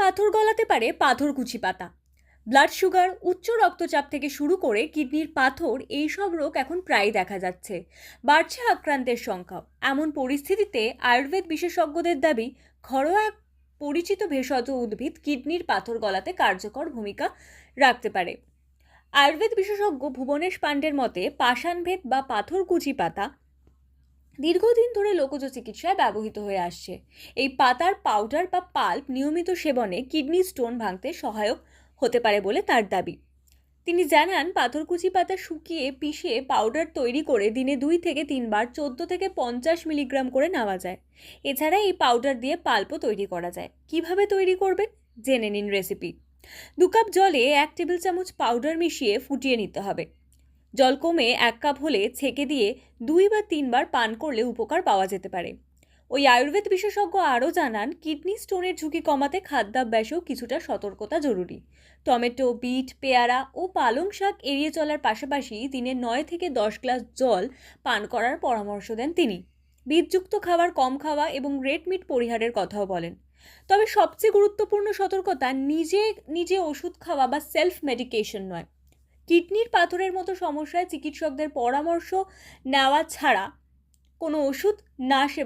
পাথর গলাতে পারে পাথরকুচি পাতা। ব্লাড সুগার, উচ্চ রক্তচাপ থেকে শুরু করে কিডনির পাথর, এইসব রোগ এখন প্রায়ই দেখা যাচ্ছে। বাড়ছে আক্রান্তের সংখ্যাও। এমন পরিস্থিতিতে আয়ুর্বেদ বিশেষজ্ঞদের দাবি, ঘরোয়া এক পরিচিত ভেষজ উদ্ভিদ কিডনির পাথর গলাতে কার্যকর ভূমিকা রাখতে পারে। আয়ুর্বেদ বিশেষজ্ঞ ভুবনেশ পাণ্ডের মতে, পাষাণভেদ বা পাথরকুচি পাতা দীর্ঘদিন ধরে লোকজ চিকিৎসায় ব্যবহৃত হয়ে আসছে। এই পাতার পাউডার বা পাল্প নিয়মিত সেবনে কিডনি স্টোন ভাঙতে সহায়ক হতে পারে বলে তার দাবি। তিনি জানান, পাথরকুচি পাতা শুকিয়ে পিষে পাউডার তৈরি করে দিনে 2 থেকে 3 বার 14 থেকে 50 মিলিগ্রাম করে নেওয়া যায়। এছাড়া এই পাউডার দিয়ে পাল্পও তৈরি করা যায়। কিভাবে তৈরি করবেন, জেনে নিন রেসিপি। 2 কাপ জলে 1 টেবিল চামচ পাউডার মিশিয়ে ফুটিয়ে নিতে হবে। জল কমে 1 কাপ হলে ছেঁকে দিয়ে 2 বা 3 বার পান করলে উপকার পাওয়া যেতে পারে। ওই আয়ুর্বেদ বিশেষজ্ঞ আরও জানান, কিডনি স্টোনের ঝুঁকি কমাতে খাদ্যাভ্যাসেও কিছুটা সতর্কতা জরুরি। টমেটো, বিট, পেয়ারা ও পালং শাক এড়িয়ে চলার পাশাপাশি দিনে 9 থেকে 10 গ্লাস জল পান করার পরামর্শ দেন তিনি। বীজযুক্ত খাবার কম খাওয়া এবং রেড মিট পরিহারের কথাও বলেন। তবে সবচেয়ে গুরুত্বপূর্ণ সতর্কতা, নিজে নিজে ওষুধ খাওয়া বা সেলফ মেডিকেশন নয়। কিডনির পাথরের মতো সমস্যায় চিকিৎসকদের পরামর্শ নেওয়া ছাড়া কোনো ওষুধ না সেবন